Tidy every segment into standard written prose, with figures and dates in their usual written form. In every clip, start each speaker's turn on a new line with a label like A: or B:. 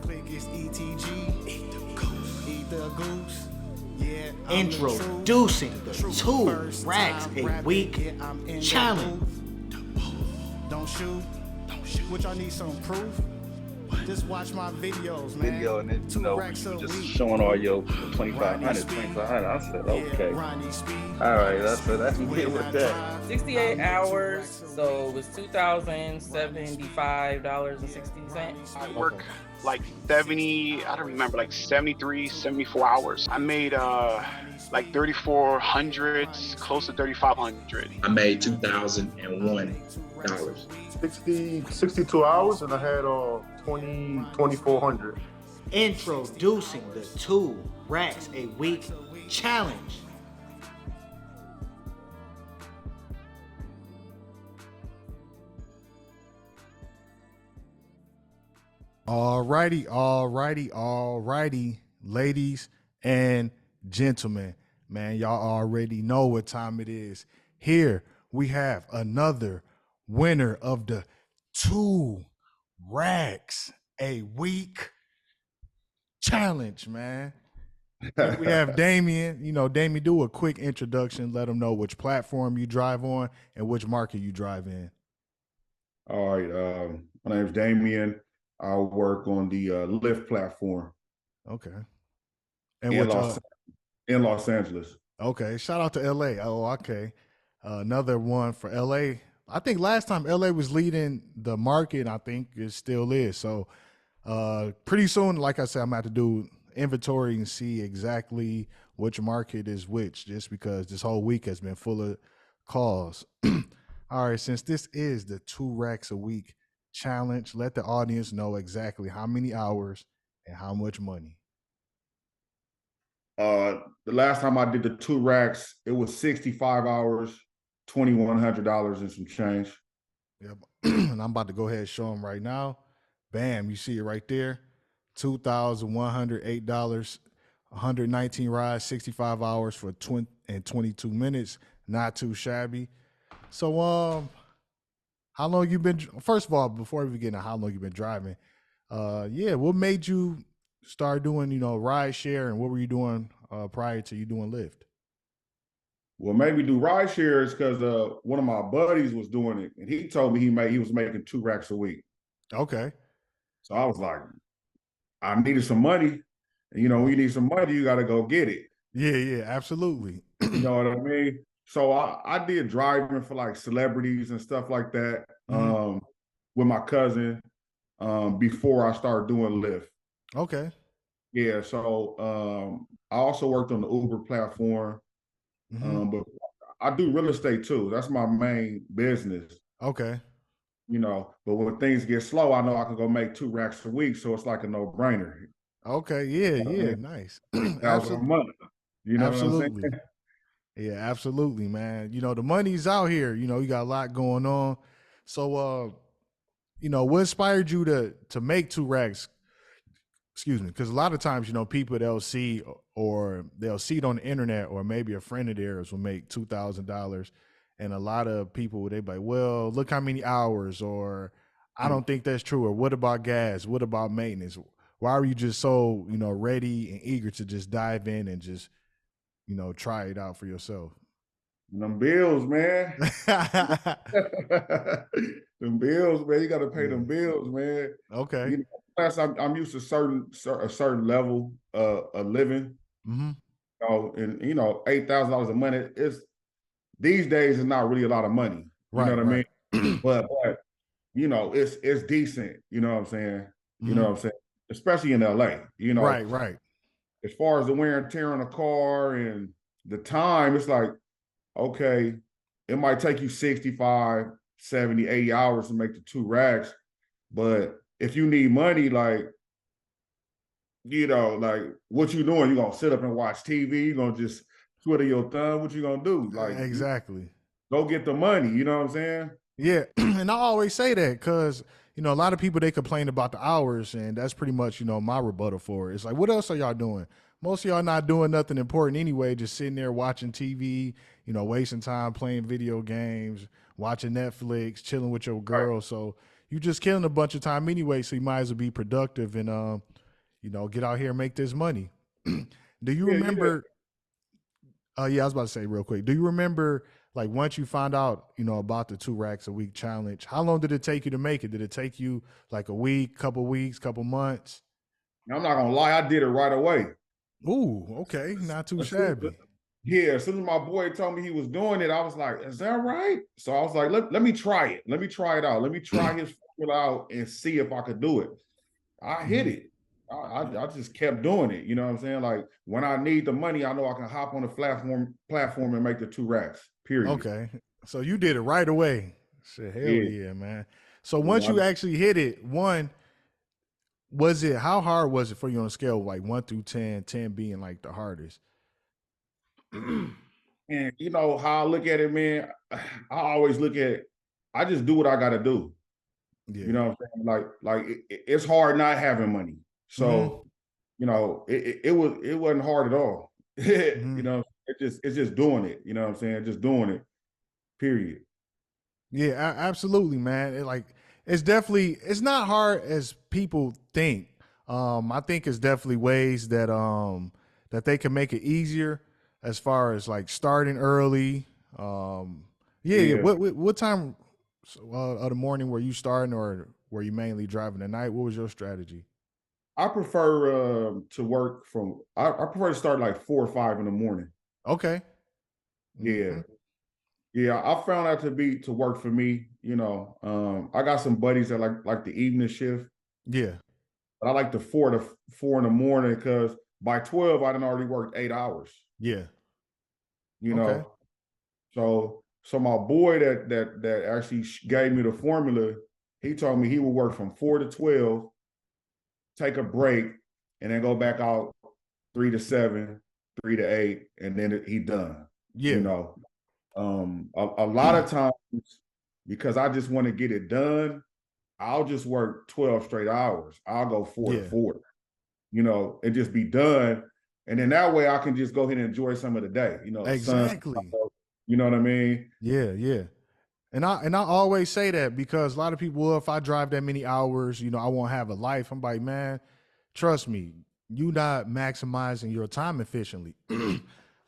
A: click is ETG. Eat the goose. Eat the goose. Yeah,
B: Introducing the 2 racks a week challenge.
A: Don't shoot. Which I need some proof. Just watch my videos, man.
C: Video and then,
A: 2 racks a
C: just
A: week.
C: showing all your 2,500. I said, okay. All right, that's good with that.
D: 68 hours, so it was $2,075.60.
E: I work like 70, I don't remember, like 73, 74 hours. I made like 3,400, close to 3,500.
F: I made $2,001.
G: 62 hours, and I had 2,400.
B: Introducing the 2 racks a week challenge.
H: Alrighty, ladies and gentlemen, man, y'all already know what time it is. Here we have another winner of the 2 racks a week challenge, man. We have Damien. Damien, do a quick introduction. Let them know which platform you drive on and which market you drive in.
G: All right, my name is Damien. I work on the Lyft platform.
H: Okay.
G: And in Los Angeles.
H: Okay. Shout out to LA. Oh, okay. Another one for LA. I think last time LA was leading the market, I think it still is. So pretty soon, like I said, I'm going to have to do inventory and see exactly which market is which, just because this whole week has been full of calls. All right, since this is the 2 racks a week challenge, let the audience know exactly how many hours and how much money.
G: The last time I did the 2 racks, it was 65 hours, $2,100 and some change.
H: Yep. And I'm about to go ahead and show them right now. Bam, you see it right there. $2,108, 119 rides, 65 hours for 22 minutes. Not too shabby. So, how long you been? First of all, before we get into how long you been driving, what made you start doing, ride share, and what were you doing prior to you doing Lyft?
G: What made me do ride share is because one of my buddies was doing it, and he told me he was making 2 racks a week.
H: Okay.
G: So I was like, I needed some money. And, when you need some money, you got to go get it.
H: Yeah, absolutely.
G: You know what I mean? So I did driving for like celebrities and stuff like that with my cousin before I started doing Lyft.
H: Okay.
G: Yeah, so I also worked on the Uber platform, but I do real estate too. That's my main business.
H: Okay.
G: But when things get slow, I know I can go make 2 racks a week, so it's like a no-brainer.
H: Okay, yeah, nice.
G: Absolutely. Month,
H: absolutely.
G: What I'm saying?
H: Yeah, absolutely, man. The money's out here. You got a lot going on. So, what inspired you to make 2 racks? Excuse me, because a lot of times, people they'll see it on the internet, or maybe a friend of theirs will make $2,000, and a lot of people they be like, well, look how many hours, or I don't think that's true, or what about gas? What about maintenance? Why are you just so ready and eager to just dive in and just try it out for yourself?
G: Them bills, man. Them bills, man. You got to pay them bills, man.
H: Okay.
G: Plus, I'm used to a certain level of living.
H: Mm-hmm.
G: And $8,000 a month these days is not really a lot of money. You know what I mean? But it's decent. You know what I'm saying? You know what I'm saying? Especially in LA.
H: Right.
G: As far as the wear and tear on a car and the time, it's like, okay, it might take you 65, 70, 80 hours to make the 2 racks. But if you need money, like what you doing? You gonna sit up and watch TV? You gonna just twiddle your thumb? What you gonna do? Like,
H: exactly.
G: Go get the money. You know what I'm saying?
H: Yeah. And I always say that because, a lot of people, they complain about the hours, and that's pretty much, my rebuttal for it. It's like, what else are y'all doing? Most of y'all not doing nothing important anyway, just sitting there watching TV, wasting time playing video games, watching Netflix, chilling with your girl. Right. So you just killing a bunch of time anyway, so you might as well be productive and get out here and make this money. Do you
G: Yeah.
H: remember? Yeah, I was about to say real quick. Do you remember like once you found out, about the 2 racks a week challenge? How long did it take you to make it? Did it take you like a week, couple weeks, couple months?
G: I'm not gonna lie, I did it right away.
H: Ooh, okay, not too
G: As soon as-
H: shabby.
G: Yeah, as soon as my boy told me he was doing it, I was like, "Is that right?" So I was like, "Let me try it. Let me try it out. Let me try his formula out and see if I could do it." I hit
H: Mhm.
G: it. I just kept doing it. You know what I'm saying? Like when I need the money, I know I can hop on the platform and make the 2 racks. Period.
H: Okay, so you did it right away. Shit, hell
G: Yeah.
H: yeah, man. So once
G: Yeah.
H: you actually hit it, how hard was it for you on a scale of like 1 through 10, 10 being like the hardest?
G: And you know how I look at it, man. I always look at. I just do what I got to do. You
H: Yeah.
G: know what I'm saying? Like it's hard not having money.
H: Hmm.
G: So it wasn't hard at all.
H: Hmm.
G: It's just doing it. You know what I'm saying? Just doing it. Period.
H: Yeah, absolutely, man. It's not hard as people think. I think it's definitely ways that they can make it easier as far as like starting early. Yeah, yeah.
G: Yeah.
H: What time of the morning were you starting, or were you mainly driving at night? What was your strategy?
G: I prefer to work from. I prefer to start like 4 or 5 in the morning.
H: Okay.
G: Yeah.
H: Hmm.
G: Yeah, I found that to work for me. I got some buddies that like the evening shift,
H: Yeah.
G: but I like the 4 in the morning because by 12 I done already worked 8 hours.
H: Yeah.
G: You
H: Okay.
G: know, so my boy that actually gave me the formula, he told me he would work from 4 to 12, take a break, and then go back out 3 to 7, 3 to 8, and then he done. You
H: Yeah.
G: know, a lot of times because I just want to get it done, I'll just work 12 straight hours. I'll go 4 to
H: Yeah.
G: 4, and just be done. And then that way I can just go ahead and enjoy some of the day. The sun,
H: Exactly.
G: you know what I mean?
H: Yeah. Yeah. And I always say that because a lot of people, well, if I drive that many hours, I won't have a life. I'm like, man, trust me, you not maximizing your time efficiently.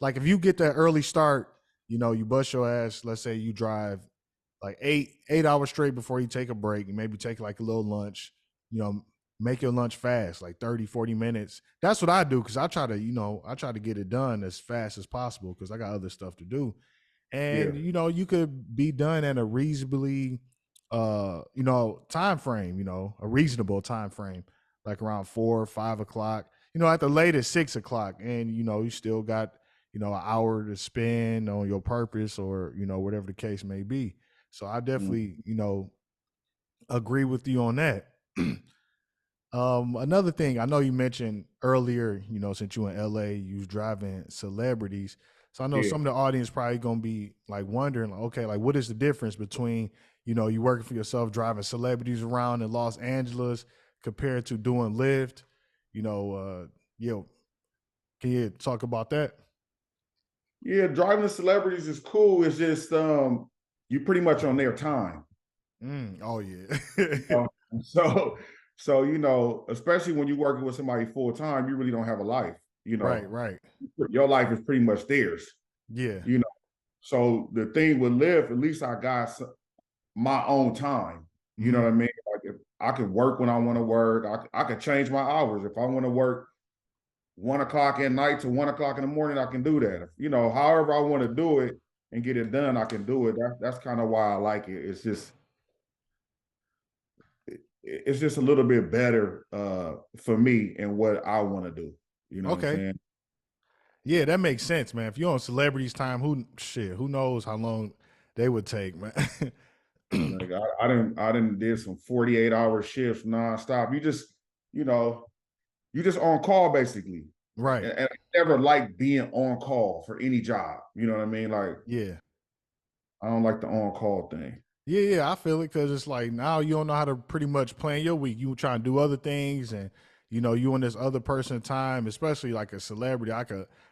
H: Like if you get that early start, you bust your ass. Let's say you drive like 8 hours straight before you take a break, and maybe take like a little lunch. You know, make your lunch fast, like 30, 40 minutes. That's what I do because I try to get it done as fast as possible because I got other stuff to do.
G: Yeah.
H: And you could be done at a reasonably time frame, a reasonable time frame, like around 4 or 5 o'clock, at the latest 6 o'clock. And you still got an hour to spend on your purpose, or whatever the case may be. So I
G: Mm.
H: definitely agree with you on that. Another thing, I know you mentioned earlier, since you in LA, you was driving celebrities. So I know
G: Yeah.
H: some of the audience probably gonna be like wondering, like, okay, like what is the difference between, you working for yourself, driving celebrities around in Los Angeles compared to doing Lyft? Yeah, can you talk about that?
G: Yeah, driving the celebrities is cool. It's just you pretty much on their time.
H: Oh yeah.
G: You know? So especially when you're working with somebody full time, you really don't have a life. You
H: Right,
G: know,
H: right.
G: your life is pretty much theirs.
H: Yeah.
G: You know, so the thing with Lyft, at least I got my own time. You know
H: Hmm.
G: what I mean? Like if I could work when I want to work, I could change my hours. If I want to work 1 o'clock at night to 1 o'clock in the morning, I can do that. However I want to do it and get it done, I can do it. That's kind of why I like it. It's just a little bit better for me and what I want to do. You know what I'm
H: Okay.
G: saying?
H: Yeah, that makes sense, man. If you're on celebrities time, who knows how long they would take, man.
G: Like I didn't did some 48-hour shifts nonstop. You know, you just on call basically.
H: Right.
G: And I never like being on call for any job. You know what I mean? Like
H: Yeah.
G: I don't like the on call thing.
H: Yeah, yeah, I feel it because it's like now you don't know how to pretty much plan your week. You trying to do other things, and you and this other person time, especially like a celebrity. I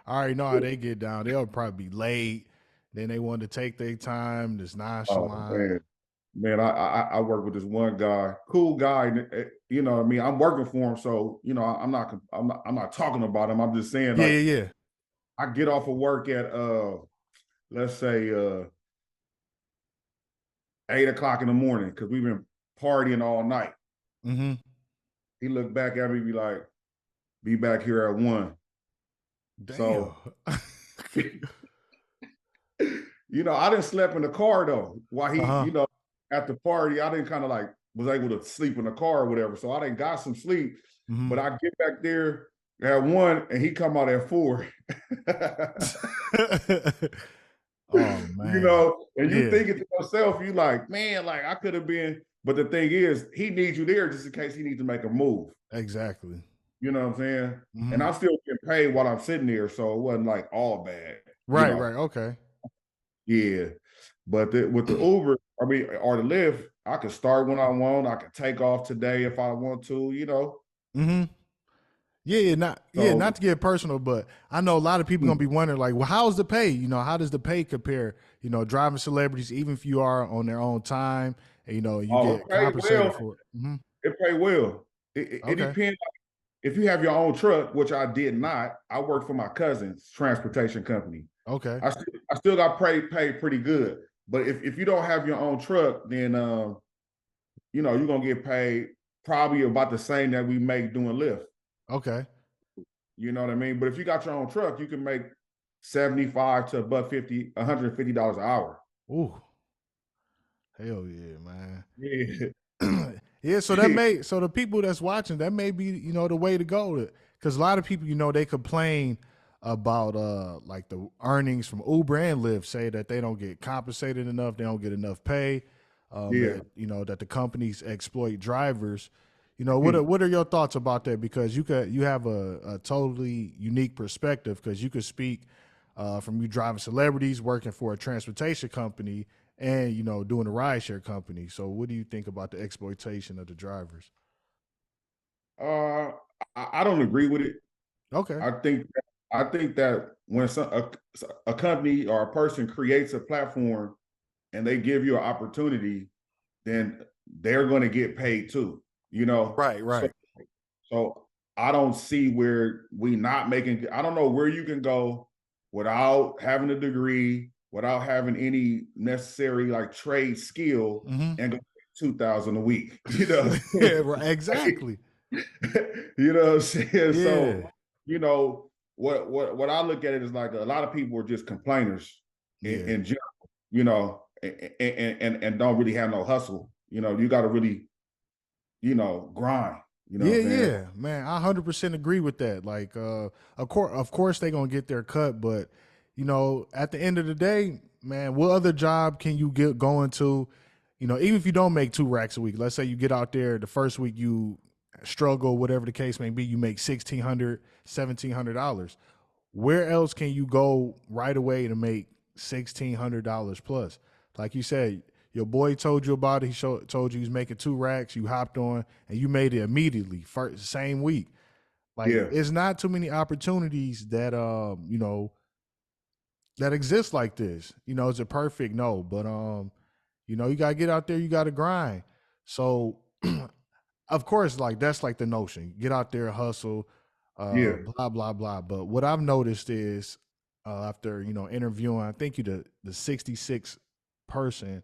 H: already know how they get down. They'll probably be late. Then they want to take their time, just
G: Oh
H: nonchalant.
G: man. Man, I work with this one guy, cool guy. You know what I mean? I'm working for him, so you know I'm not talking about him. I'm just saying,
H: Yeah,
G: like,
H: yeah,
G: I get off of work at let's say 8 o'clock in the morning because we've been partying all night.
H: yeah. Mm-hmm.
G: He looked back at me, be like, "Be back here at 1."
H: Damn.
G: So, you know, I didn't sleep in the car though. While he,
H: Uh-huh.
G: you know, at the party, I didn't kind of like was able to sleep in the car or whatever. So I didn't got some sleep.
H: Mm-hmm.
G: But I get back there at 1 and he come out at 4.
H: Oh
G: You
H: man.
G: know, and you
H: Yeah,
G: thinking to yourself, you like, man, like I could have been. But the thing is, he needs you there just in case he needs to make a move.
H: exactly.
G: You know what I'm saying? And
H: Mm-hmm.
G: I'm still getting paid while I'm sitting there, so it wasn't like all bad. You
H: Right,
G: know,
H: right. Okay.
G: yeah. But with the Uber, I mean, or the Lyft, I could start when I want. I could take off today if I want to. You know,
H: Mm-hmm. Yeah,
G: so
H: not to get personal, but I know a lot of people gonna be wondering, like, well, how's the pay? You know, how does the pay compare? You know, driving celebrities, even if you are on their own time, and you know, you
G: oh, it
H: get
G: pay
H: compensated
G: well.
H: for it. Mm-hmm.
G: It pay well. It
H: Okay.
G: depends. If you have your own truck, which I did not, I worked for my cousin's transportation company.
H: Okay.
G: I still got paid pretty good. But if you don't have your own truck, then you know, you're gonna get paid probably about the same that we make doing Lyft.
H: Okay.
G: You know what I mean? But if you got your own truck, you can make 75 to about 50, $150 an hour.
H: Ooh. Hell yeah, man.
G: Yeah.
H: Yeah, so so the people that's watching, that may be, you know, the way to go. Because a lot of people, you know, they complain about like the earnings from Uber and Lyft, say that they don't get compensated enough, they don't get enough pay,
G: Yeah.
H: that you know that the companies exploit drivers. You know,
G: Hmm.
H: what are your thoughts about that? Because you have a totally unique perspective because you could speak from you driving celebrities, working for a transportation company, and you know doing a rideshare company. So, what do you think about the exploitation of the drivers?
G: Uh, I don't agree with it.
H: Okay.
G: I think that when a company or a person creates a platform and they give you an opportunity, then they're going to get paid too. You know,
H: Right. Right.
G: so I don't see where we not making. I don't know where you can go without having a degree, without having any necessary like trade skill,
H: Mm-hmm.
G: and go 2,000 a week. You know,
H: Yeah. Right. Exactly.
G: you know what I'm saying?
H: Yeah.
G: So, you know, what I look at it is like a lot of people are just complainers
H: Yeah.
G: in general, you know, and don't really have no hustle. You know, you got to really, you know, grind. You know what
H: Yeah,
G: I'm saying?
H: yeah, man. I 100% agree with that. Like, of course, they gonna get their cut, but you know, at the end of the day, man, what other job can you get going to? You know, even if you don't make 2 racks a week, let's say you get out there the first week you struggle, whatever the case may be, you make $1,600, $1,700. Where else can you go right away to make $1,600 plus? Like you said, your boy told you about it. Told you he was making 2 racks. You hopped on and you made it immediately, first same week. Like
G: Yeah,
H: it's not too many opportunities that you know that exist like this. You know, it's a perfect no, but you know, you gotta get out there. You gotta grind. So of course, like that's like the notion. Get out there, hustle,
G: yeah,
H: blah blah blah. But what I've noticed is, after you know interviewing, I think you the 66 person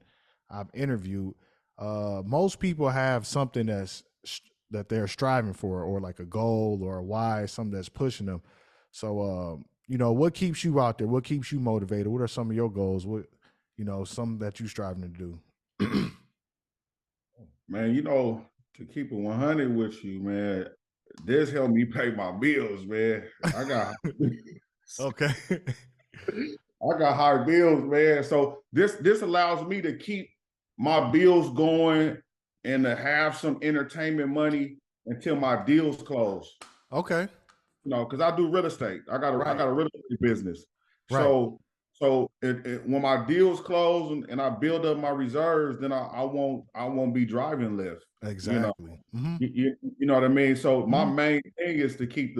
H: I've interviewed. Most people have something that they're striving for, or like a goal or a why, something that's pushing them. So, you know, what keeps you out there? What keeps you motivated? What are some of your goals? What you know, some that you striving to do?
G: man. You know, to keep it 100 with you, man. This helped me pay my bills, man. I got
H: Okay.
G: I got high bills, man. So this allows me to keep my bills going and to have some entertainment money until my deals close.
H: Okay.
G: You know, because I do real estate. I
H: Right.
G: got a real estate business.
H: Right.
G: So when my deals close and I build up my reserves, then I won't be driving Lyft. You know,
H: Exactly. Hmm.
G: you know what I mean. So my
H: Hmm.
G: main thing is to keep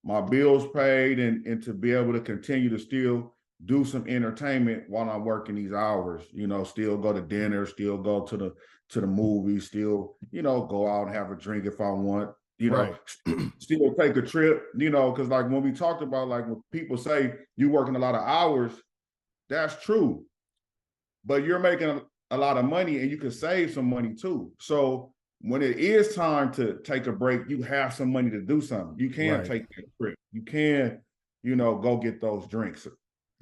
G: my bills paid and to be able to continue to still do some entertainment while I'm working these hours. You know, still go to dinner, still go to the movies, still, you know, go out and have a drink if I want. You know,
H: Right.
G: still take a trip. You know, because like when we talked about like when people say you working a lot of hours, that's true. But you're making a lot of money and you can save some money too. So when it is time to take a break, you have some money to do something. You can
H: Right.
G: take that trip. You can, you know, go get those drinks.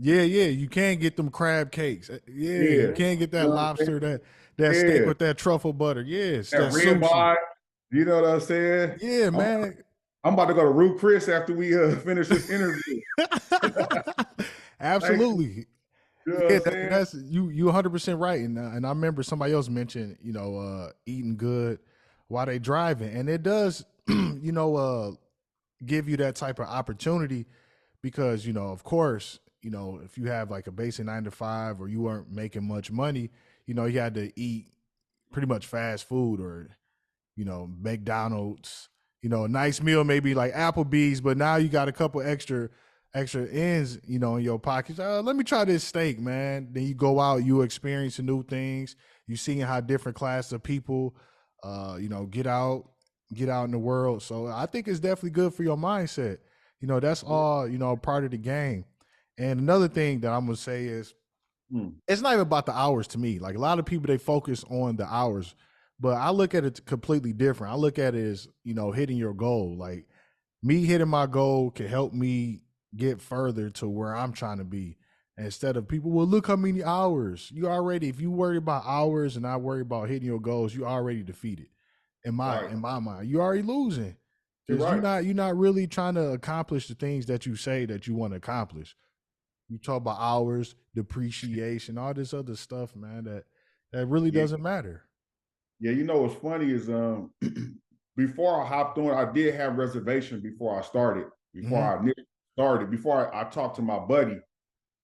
H: Yeah, yeah. You can't get them crab cakes. Yeah, you
G: Yeah.
H: can't get
G: You
H: that
G: know what I'm
H: lobster,
G: saying?
H: that steak
G: Yeah.
H: with that truffle butter. Yes,
G: That
H: that sushi.
G: ribeye. You know what I'm saying?
H: Yeah,
G: I'm,
H: man.
G: I'm about to go to Root Chris after we finish this interview. Thank you.
H: Absolutely.
G: You know what
H: Yeah,
G: I'm saying?
H: that's you 100% right. And I remember somebody else mentioned, eating good while they driving. And it does, give you that type of opportunity because, of course, if you have like a basic 9 to 5 or you weren't making much money, you had to eat pretty much fast food or McDonald's, a nice meal, maybe like Applebee's, but now you got a couple extra ends, in your pockets. Let me try this steak, man. Then you go out, you experience new things. You seeing how different class of people, get out in the world. So I think it's definitely good for your mindset. That's all, part of the game. And another thing that I'm gonna say is it's not even about the hours to me. Like a lot of people, they focus on the hours, but I look at it completely different. I look at it as, hitting your goal. Like me hitting my goal can help me get further to where I'm trying to be. Instead of people, well, look how many hours. If you worry about hours and not worry about hitting your goals, you already defeated.
G: Right.
H: In my mind, you already losing.
G: You're
H: Because
G: right.
H: you're not really trying to accomplish the things that you say that you want to accomplish. You talk about hours, depreciation, all this other stuff, man, that really
G: Yeah.
H: doesn't matter.
G: Yeah, you know what's funny is before I hopped on, I did have reservation before I started. Before
H: Hmm.
G: I initially started, before I talked to my buddy,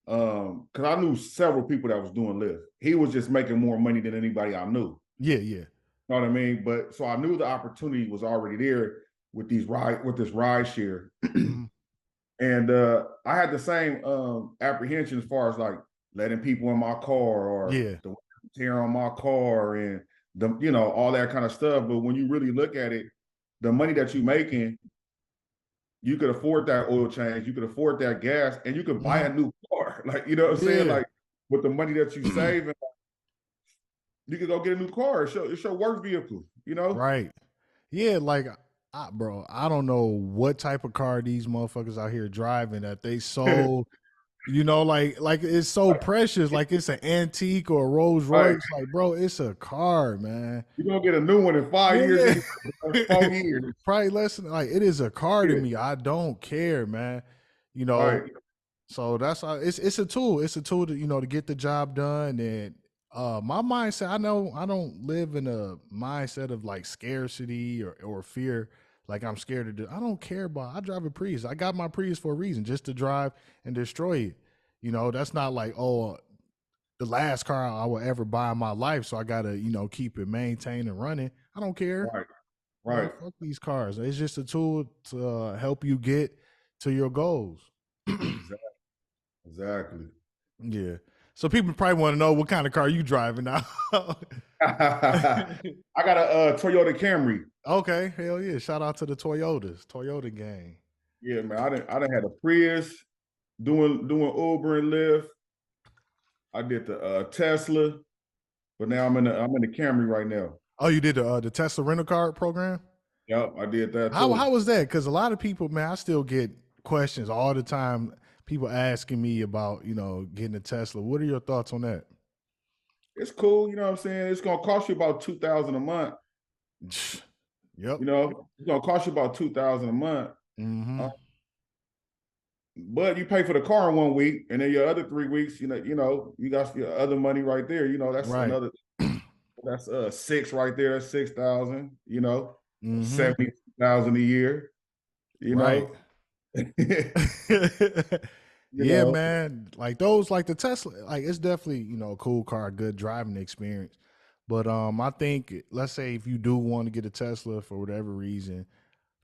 G: because I knew several people that was doing Lyft. He was just making more money than anybody I knew.
H: Yeah, yeah.
G: You know what I mean? But so I knew the opportunity was already there with this ride share.
H: Hmm.
G: And I had the same apprehension as far as like letting people in my car or
H: Yeah.
G: the tear on my car and all that kind of stuff. But when you really look at it, the money that you're making, you could afford that oil change, you could afford that gas, and you could buy
H: Hmm.
G: a new car. Like, you know what I'm saying?
H: Yeah.
G: Like with the money that you save, and you could go get a new car. It's your work vehicle, you know?
H: Right. Yeah, like bro, I don't know what type of car these motherfuckers out here driving that they sold. Like it's so precious, like it's an antique or a Rolls
G: Right.
H: Royce. Like, bro, it's a car, man.
G: You're gonna get a new one in 5 years,
H: Yeah.
G: anyway, 4 years.
H: Probably less than like it is a car to
G: Yeah.
H: me. I don't care, man. You know,
G: Right.
H: so that's it's a tool. It's a tool to to get the job done. And my mindset, I know I don't live in a mindset of like scarcity or fear. Like I'm scared to do. I don't care about. I drive a Prius. I got my Prius for a reason, just to drive and destroy it. That's not like the last car I will ever buy in my life. So I gotta keep it maintained and running. I don't care.
G: Right. Right.
H: Fuck these cars. It's just a tool to help you get to your goals.
G: Exactly. Exactly.
H: Yeah. So people probably want to know what kind of car you driving now.
G: I got a Toyota Camry.
H: Okay, hell yeah! Shout out to the Toyota gang.
G: Yeah, man. I done had a Prius doing Uber and Lyft. I did the Tesla, but now I'm in the Camry right now.
H: Oh, you did the Tesla rental car program?
G: Yep, I did that
H: How
G: too.
H: was that? Because a lot of people, man, I still get questions all the time. People asking me about getting a Tesla. What are your thoughts on that?
G: It's cool, you know what I'm saying? It's gonna cost you about 2,000 a month.
H: Yep.
G: You know, it's gonna cost you about 2,000 a month.
H: Mm-hmm.
G: But you pay for the car in 1 week, and then your other 3 weeks, you got your other money right there. That's
H: Right.
G: another. That's six right there. That's 6,000.
H: Mm-hmm.
G: 70,000 a year.
H: Right.
G: You
H: Yeah,
G: know.
H: man. Like those, like the Tesla, like it's definitely, a cool car, good driving experience. But I think let's say if you do want to get a Tesla for whatever reason,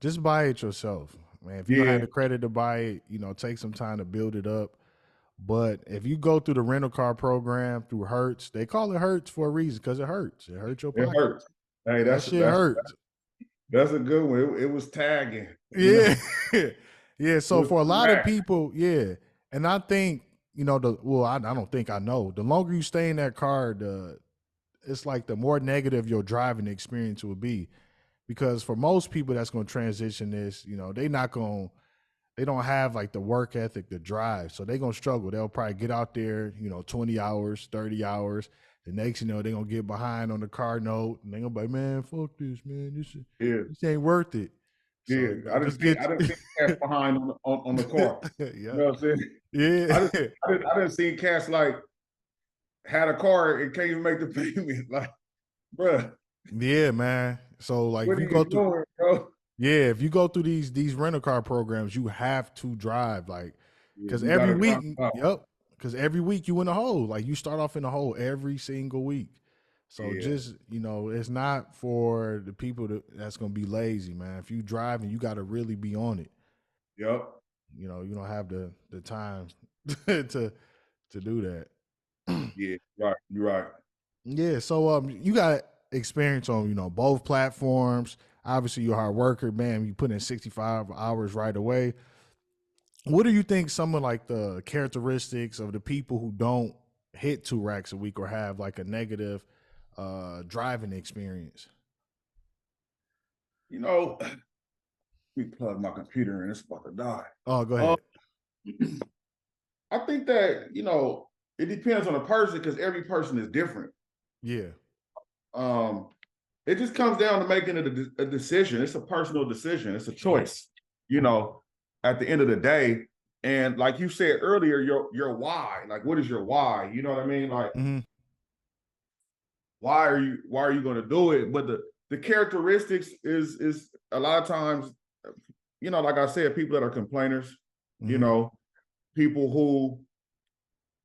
H: just buy it yourself. Man, if you don't
G: Yeah.
H: have the credit to buy it, take some time to build it up. But if you go through the rental car program through Hertz, they call it Hertz for a reason because it hurts. It hurts your
G: It
H: pocket.
G: hurts. Hey,
H: That shit hurts.
G: that's a good one. It was tagging.
H: Yeah. Yeah.
G: It
H: So
G: was
H: for a lot of
G: correct.
H: people, yeah. And I think, I don't think I know. The longer you stay in that car, it's like the more negative your driving experience will be. Because for most people that's gonna transition this, they don't have like the work ethic to drive. So they're gonna struggle. They'll probably get out there, 20 hours, 30 hours. The next, they're gonna get behind on the car note and they're gonna be like, man, fuck this, man.
G: Yeah,
H: This ain't worth it.
G: yeah.
H: So
G: I
H: just
G: didn't see
H: get
G: I didn't see cats behind on the car. You
H: yeah.
G: know what I'm saying?
H: Yeah.
G: I didn't see cats like had a car and can't even make the payment. Like, bruh,
H: Yeah, man. So like
G: what
H: if
G: are
H: you
G: you
H: go through
G: doing, bro?
H: yeah, if you go through these rental car programs, you have to drive like
G: Yeah,
H: because
G: you
H: every
G: gotta
H: week,
G: grind out.
H: yep, because every week you in a hole. Like you start off in a hole every single week. So
G: Yeah,
H: just it's not for the people that's gonna be lazy, man. If you driving, you got to really be on it.
G: yep,
H: You don't have the time to do that.
G: yeah. Right, you're right.
H: Yeah, so you got experience on both platforms. Obviously, you're a hard worker, man. You put in 65 hours right away. What do you think some of like the characteristics of the people who don't hit 2 racks a week or have like a negative driving experience?
G: Let me plug my computer in. It's about to die.
H: Oh, go
G: Um,
H: ahead.
G: I think that it depends on the person because every person is different.
H: Yeah.
G: Um, it just comes down to making a decision. It's a personal decision. It's a choice. You know, at the end of the day, and like you said earlier, your why. Like, what is your why? You know what I mean? Like,
H: Hmm.
G: why are you going to do it? But the characteristics is a lot of times, like I said, people that are complainers. You
H: Hmm.
G: know, people who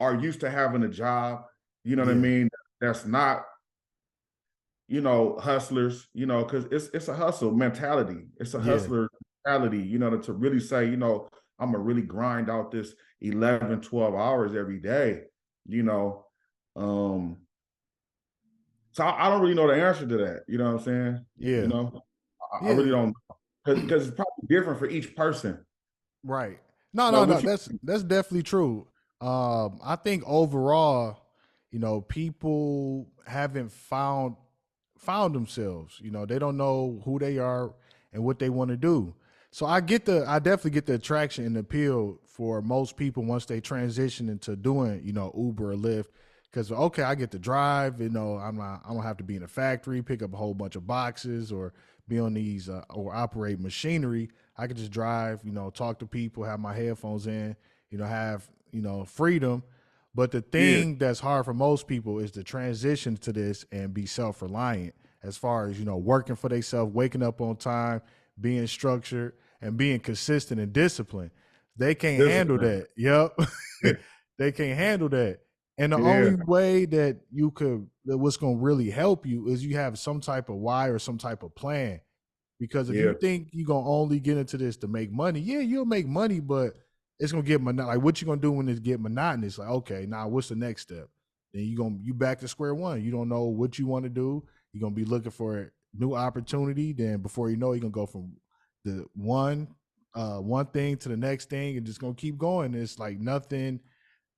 G: are used to having a job. You know what I
H: Yeah.
G: mean? That's not hustlers, because it's a hustle mentality. It's a
H: Yeah.
G: hustler mentality, to really say, I'm gonna really grind out this 11, 12 hours every day, you know. Um, so I don't really know the answer to that. You know what I'm saying?
H: Yeah.
G: I really
H: Yeah.
G: don't because it's probably different for each person.
H: Right. No, no,
G: Like
H: no.
G: what you
H: That's definitely true. I think overall, people haven't found themselves. They don't know who they are and what they want to do. So I definitely get the attraction and appeal for most people once they transition into doing, Uber or Lyft. Because okay, I get to drive. I don't have to be in a factory, pick up a whole bunch of boxes, or be on these or operate machinery. I could just drive, talk to people, have my headphones in, have freedom. But the
G: yeah,
H: thing that's hard for most people is to transition to this and be self reliant as far as, working for themselves, waking up on time, being structured, and being consistent and disciplined. They can't handle
G: discipline.
H: that. Yep.
G: Yeah,
H: They can't handle that. And the
G: yeah,
H: only way that what's going to really help you is you have some type of why or some type of plan. Because if you
G: yeah,
H: think you're gonna only get into this to make money, yeah, you'll make money, but it's gonna get like what you gonna do when it get monotonous? Like, okay, now what's the next step? Then you back to square one. You don't know what you want to do. You're gonna be looking for a new opportunity. Then before you know it, you're gonna go from the one thing to the next thing and just gonna keep going. It's like nothing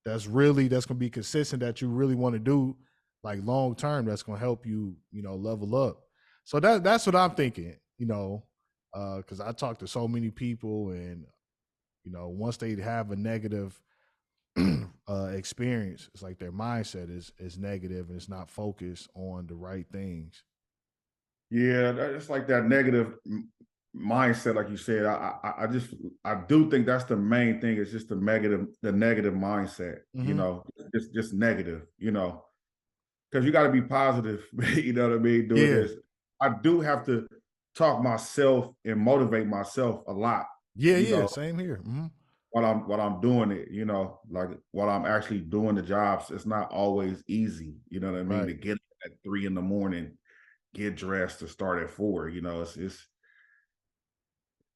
H: that's gonna be consistent that you really want to do like long term that's gonna help you level up. So that's what I'm thinking, because I talk to so many people and once they have a negative experience, it's like their mindset is negative and it's not focused on the right things.
G: yeah. It's like that negative mindset, like you said. I do think that's the main thing. It's just the negative mindset.
H: Hmm.
G: Just negative. Because you got to be positive. You know what I mean? Doing
H: Yeah,
G: this, I do have to talk myself and motivate myself a lot.
H: yeah,
G: You
H: yeah.
G: know,
H: Same here. Hmm.
G: while I'm doing it. Like while I'm actually doing the jobs, it's not always easy. You know what I mean? To
H: Right.
G: get at 3 in the morning, get dressed to start at 4. It's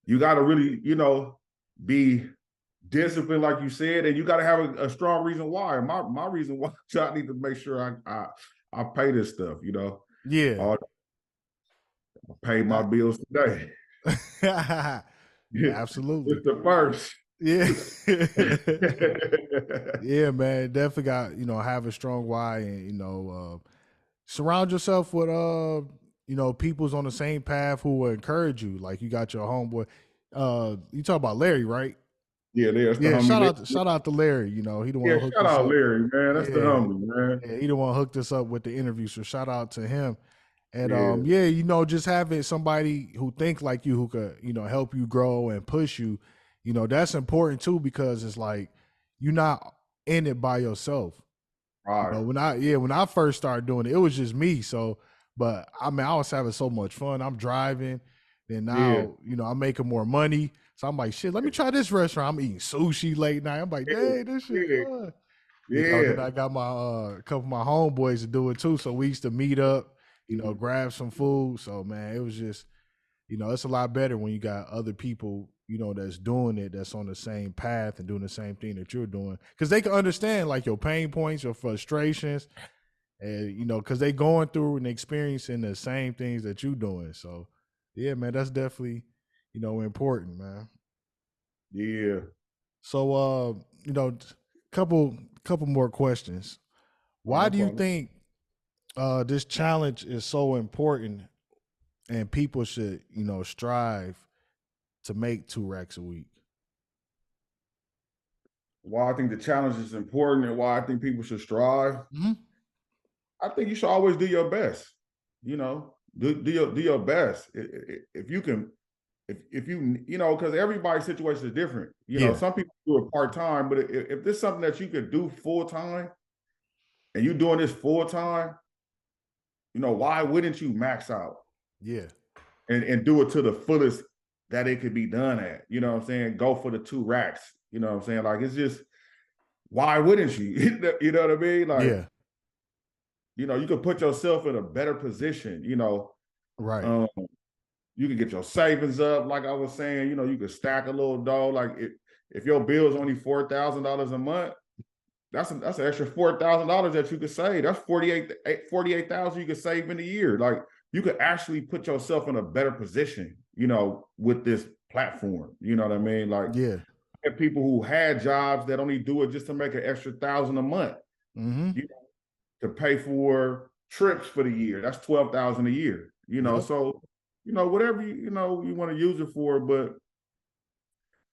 G: you got to really, be discipline, like you said, and you got to have a strong reason why. My reason why I need to make sure I pay this stuff. You know,
H: Yeah.
G: I pay my bills today.
H: Absolutely.
G: It's the first.
H: Yeah. Yeah, man. Definitely got, have a strong why and, surround yourself with people's on the same path who will encourage you. Like you got your homeboy. You talk about Larry, right?
G: Yeah, there's the
H: Yeah,
G: homie.
H: shout out to Larry. He the one
G: Yeah,
H: who hooked
G: shout
H: us
G: out
H: up.
G: Larry, man. That's the
H: Yeah.
G: homie, man.
H: Yeah, he the one who hooked us up with the interview. So shout out to him. And
G: Yeah.
H: just having somebody who think like you, who could, help you grow and push you, that's important too, because it's like you're not in it by yourself.
G: Right.
H: When I first started doing it, it was just me. So, but I mean, I was having so much fun. I'm driving, and
G: Yeah.
H: now, I'm making more money. So I'm like, shit, let me try this restaurant. I'm eating sushi late night. I'm like, dang, this shit
G: Yeah.
H: fun.
G: Yeah.
H: Then I got my a couple of my homeboys to do it too. So we used to meet up, grab some food. So man, it was just, it's a lot better when you got other people, that's doing it, that's on the same path and doing the same thing that you're doing. Cause they can understand like your pain points, your frustrations, and cause they going through and experiencing the same things that you're doing. So yeah, man, that's definitely, important, man.
G: Yeah.
H: So couple more questions.
G: Oh,
H: Why
G: no
H: do you
G: problem.
H: think this challenge is so important and people should, strive to make 2 racks a week?
G: Why I think the challenge is important and why I think people should strive.
H: Mm-hmm.
G: I think you should always do your best. You know, do your best. If you can, if you because everybody's situation is different.
H: Yeah.
G: Some people do it part time, but if there's something that you could do full time, and you're doing this full time, why wouldn't you max out
H: Yeah.
G: and do it to the fullest that it could be done at? You know what I'm saying? Go for the 2 racks. You know what I'm saying? Like it's just, why wouldn't you? You know what I mean? Like,
H: Yeah.
G: you could put yourself in a better position.
H: Right.
G: You can get your savings up, like I was saying. You could stack a little dough. Like if your bill is only $4,000 a month, that's an extra $4,000 that you could save. That's 48,000 you could save in a year. Like you could actually put yourself in a better position, with this platform. You know what I mean? Like
H: Yeah.
G: I have people who had jobs that only do it just to make an extra 1,000 a month.
H: Mm-hmm.
G: To pay for trips for the year. That's 12,000 a year.
H: Yep.
G: So whatever you want to use it for. But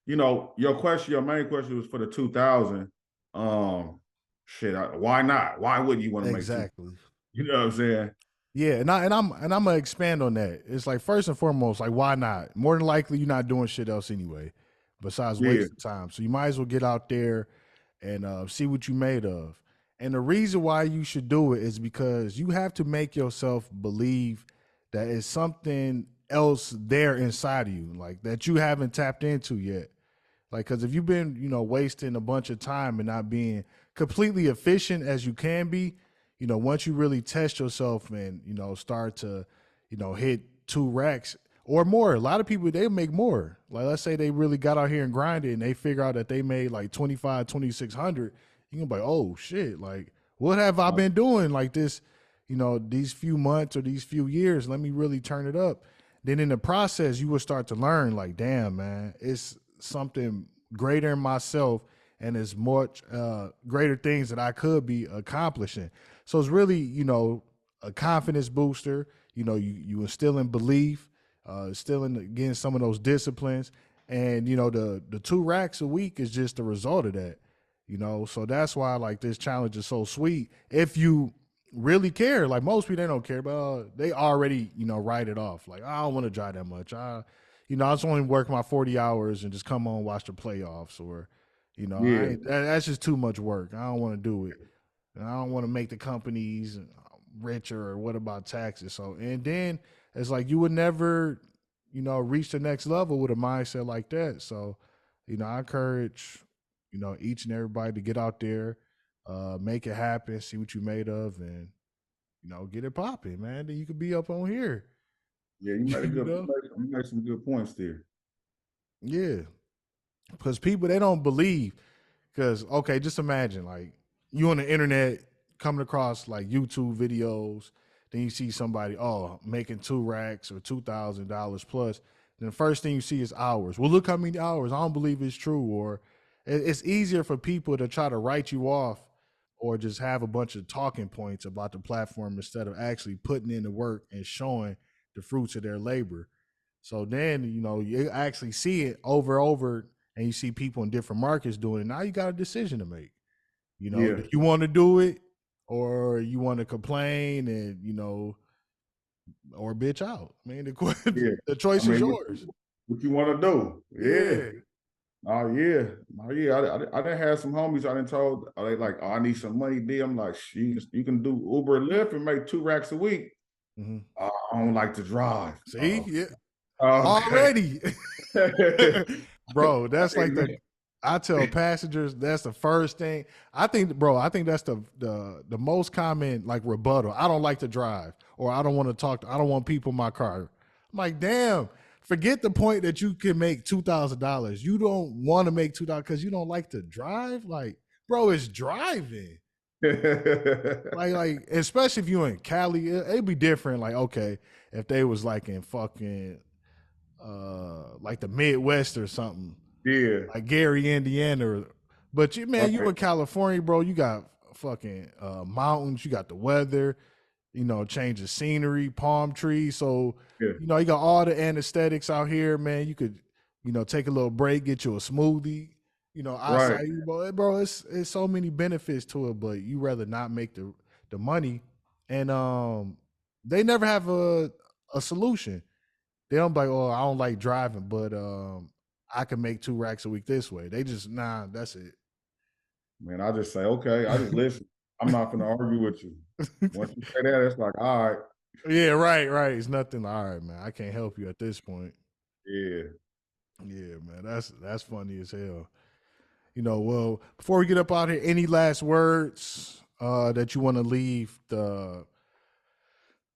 G: your main question was for the 2,000. Why not? Why wouldn't you want to make
H: Exactly.
G: You know what I'm saying?
H: Yeah, and I'm gonna expand on that. It's like first and foremost, like why not? More than likely, you're not doing shit else anyway, besides
G: Yeah.
H: wasting time. So you might as well get out there and see what you made of. And the reason why you should do it is because you have to make yourself believe that it's something else there inside of you, like that you haven't tapped into yet. Like, because if you've been, wasting a bunch of time and not being completely efficient as you can be, once you really test yourself and, start to, hit 2 racks or more, a lot of people, they make more. Like, let's say they really got out here and grinded and they figure out that they made like 2,600. You can be like, oh shit, like, what have I been doing like this, these few months or these few years? Let me really turn it up. Then in the process, you will start to learn like, damn, man, it's something greater in myself and it's much greater things that I could be accomplishing. So it's really, a confidence booster. You instill in belief, instilling again some of those disciplines. And, the 2 racks a week is just a result of that. So that's why like this challenge is so sweet. If you really care, like most people, they don't care, but they already, write it off. Like, I don't want to drive that much. I just want to work my 40 hours and just come on, watch the playoffs or,
G: Yeah.
H: that's just too much work. I don't want to do it. And I don't want to make the companies richer or what about taxes? So, and then it's like, you would never, reach the next level with a mindset like that. So, I encourage, each and everybody to get out there, make it happen, see what you made of, and get it popping, man. Then you could be up on here.
G: Yeah, you made
H: You know?
G: you made some good points there.
H: Yeah. because people they don't believe. Because okay, just imagine like you on the internet coming across like YouTube videos, then you see somebody making 2 racks or $2,000 plus. Then the first thing you see is hours. Well, look how many hours. I don't believe it's true. Or it's easier for people to try to write you off or just have a bunch of talking points about the platform instead of actually putting in the work and showing the fruits of their labor. So then, you actually see it over, and you see people in different markets doing it. Now you got a decision to make.
G: Yeah,
H: Do you want to do it or you want to complain and, or bitch out? I mean,
G: yeah.
H: the
G: I
H: choice is
G: mean,
H: yours.
G: what you want to do? Yeah.
H: Yeah.
G: Oh yeah, oh yeah. I done had some homies. I done told they like, oh, I need some money. D. I'm like, you can do Uber and Lyft and make 2 racks a week.
H: Mm-hmm.
G: I don't like to drive.
H: See? Yeah.
G: Okay.
H: Already. Bro, that's like I tell passengers that's the first thing. I think that's the most common like rebuttal. I don't like to drive or I don't want to talk I don't want people in my car. I'm like, damn, forget the point that you can make $2,000. You don't want to make $2,000 because you don't like to drive. Like, bro, it's driving. Like, especially if you're in Cali, it'd be different. Like, okay, if they was like in fucking like the Midwest or something,
G: Yeah.
H: like Gary, Indiana. But you
G: Right.
H: in California, bro, you got fucking mountains, you got the weather, change of scenery, palm trees. So,
G: Yeah.
H: you got all the anesthetics out here, man. You could, take a little break, get you a smoothie,
G: Right.
H: acai, bro. It's so many benefits to it, but you rather not make the money. And they never have a solution. They don't be like, oh, I don't like driving, but I can make 2 racks a week this way. They just that's it.
G: Man, I just say, okay, I just listen. I'm not gonna argue with you. Once you say that, it's like, all right,
H: Yeah, right. It's nothing. All right, man. I can't help you at this point.
G: yeah.
H: Yeah, man. That's funny as hell. Well, before we get up out here, any last words that you want to leave the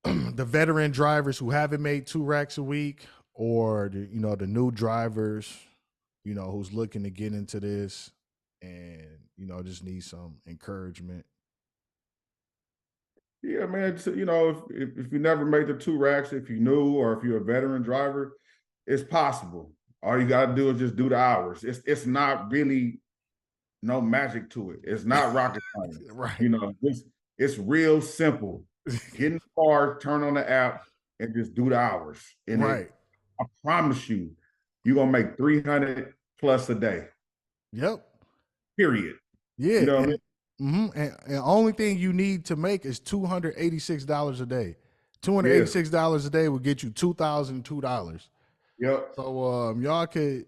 H: the veteran drivers who haven't made 2 racks a week, or the new drivers, who's looking to get into this and just need some encouragement.
G: Yeah, man. So, if you never made the 2 racks, if you new or if you're a veteran driver, it's possible. All you gotta do is just do the hours. It's not really no magic to it. It's not rocket science.
H: Right.
G: It's real simple. Get in the car, turn on the app, and just do the hours. And
H: Right.
G: I promise you, you're gonna make 300 plus a day.
H: Yep.
G: Period.
H: Yeah.
G: You know what I mean?
H: And the only thing you need to make is $286 a day.
G: Yeah.
H: $286 a day will get you $2,002.
G: Yep.
H: So y'all could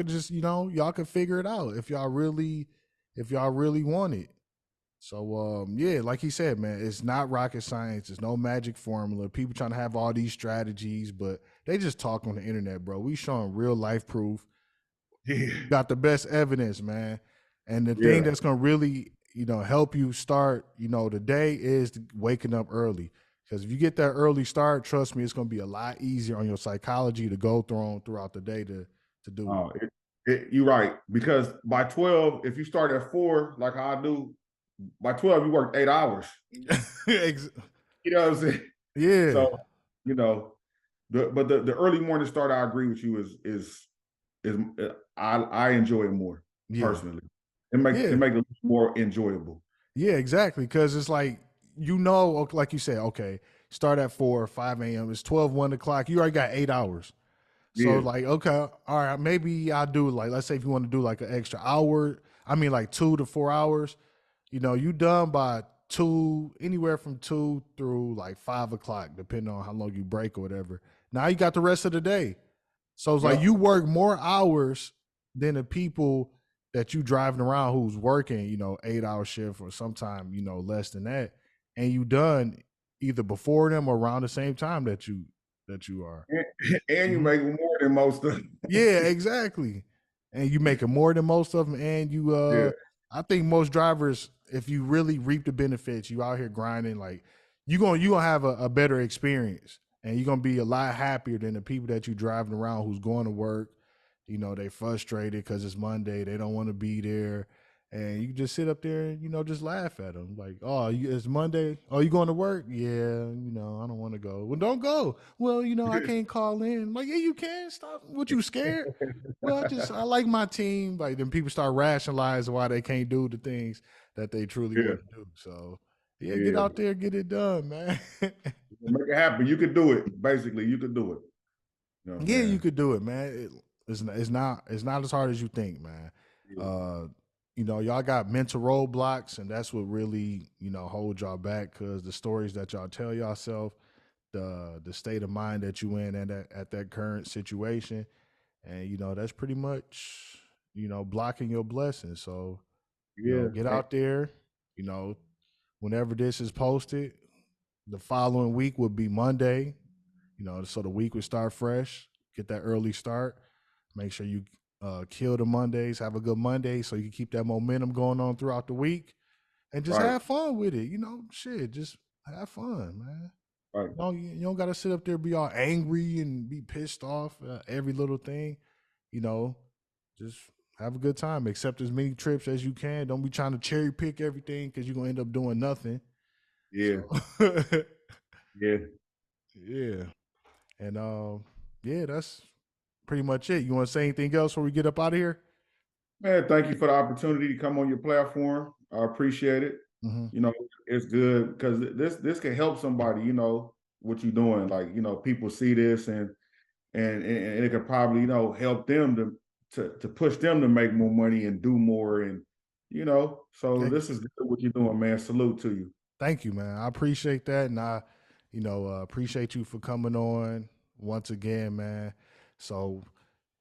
H: just y'all could figure it out if y'all really want it. So yeah, like he said, man, it's not rocket science. It's no magic formula. People trying to have all these strategies, but they just talk on the internet, bro. We showing real life proof.
G: Yeah.
H: Got the best evidence, man. And the
G: Yeah.
H: thing that's gonna really, help you start, the day is waking up early. Because if you get that early start, trust me, it's gonna be a lot easier on your psychology to go throughout the day to do
G: You're right. Because by 12, if you start at 4, like how I do, by 12, you work 8 hours.
H: it.
G: You know what I'm saying?
H: Yeah.
G: So, the early morning start, I agree with you, is I enjoy it more personally. It make it more enjoyable.
H: Yeah, exactly. Because it's like, like you said, okay, start at 4 or 5 a.m. It's 12, 1 o'clock. You already got 8 hours. So like, okay, all right, maybe I'll do like, let's say if you want to do like an extra hour, like 2 to 4 hours, you done by 2, anywhere from 2 through like 5 o'clock, depending on how long you break or whatever. Now you got the rest of the day. So it's like you work more hours than the people that you driving around who's working, 8-hour shift or sometime, less than that. And you done either before them or around the same time that you are.
G: And you make more than most of them.
H: Yeah, exactly. And you making more than most of them. And you, I think most drivers, if you really reap the benefits, you out here grinding, like you gonna have a better experience, and you're gonna be a lot happier than the people that you driving around who's going to work, You know, they frustrated because it's Monday. They don't want to be there. And you can just sit up there and, you know, just laugh at them. Like, oh, it's Monday. Oh, you going to work? Yeah, you know, I don't want to go. Well, don't go. Well, you know, I can't call in. I'm like, yeah, you can. Stop. What, you scared? Well, I like my team. Like, then people start rationalizing why they can't do the things that they truly
G: Yeah.
H: want to do. So, yeah, get
G: Yeah.
H: out there, get it done, man.
G: Make it happen. You could do it. Basically, you could do it. You know what I'm
H: Yeah, you
G: saying?
H: could do it, man. It's not as hard as you think, man.
G: Yeah.
H: You know, y'all got mental roadblocks, and that's what really, you know, hold y'all back, because the stories that y'all tell yourself, the state of mind that you in at that current situation, and you know that's pretty much, you know, blocking your blessings. So, you know,
G: Yeah.
H: get out there. You know, whenever this is posted, the following week would be Monday. You know, so the week would start fresh. Get that early start. Make sure you kill the Mondays. Have a good Monday so you can keep that momentum going on throughout the week, and just
G: Right.
H: have fun with it. You know, shit, just have fun, man.
G: Right.
H: You don't got to sit up there be all angry and be pissed off every little thing. You know, just have a good time. Accept as many trips as you can. Don't be trying to cherry pick everything, because you're gonna end up doing nothing.
G: Yeah.
H: So,
G: Yeah.
H: yeah. And yeah, that's pretty much it. You want to say anything else before we get up out of here?
G: Man, thank you for the opportunity to come on your platform. I appreciate it.
H: Mm-hmm.
G: You know, it's good because this can help somebody. You know what you're doing. Like, you know, people see this and it could probably, you know, help them to push them to make more money and do more, and you know. So this is good what you're doing, man. Salute to you.
H: Thank you, man. I appreciate that, and I, you know, appreciate you for coming on once again, man. So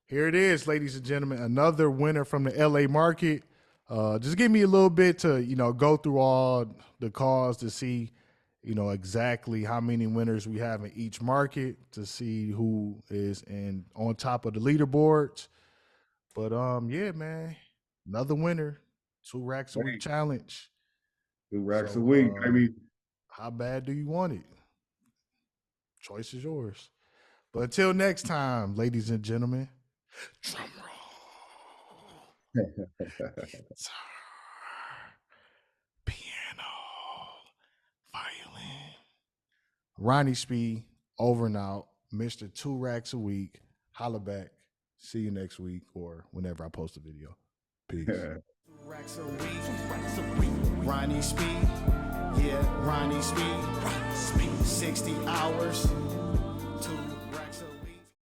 H: here it is, ladies and gentlemen, another winner from the LA market. Just give me a little bit to, you know, go through all the calls to see, you know, exactly how many winners we have in each market, to see who is on top of the leaderboards. But yeah, man, another winner, 2 racks a week
G: Hey,
H: challenge.
G: 2 racks a week,
H: So
G: baby.
H: how bad do you want it? Choice is yours. But until next time, ladies and gentlemen, drum roll, guitar, piano, violin. Ronnie Speed, over and out. Mr. 2 racks a week. Holla back. See you next week or whenever I post a video. Peace.
A: 2 racks a week. Ronnie Speed. Yeah, Ronnie Speed. 60 hours.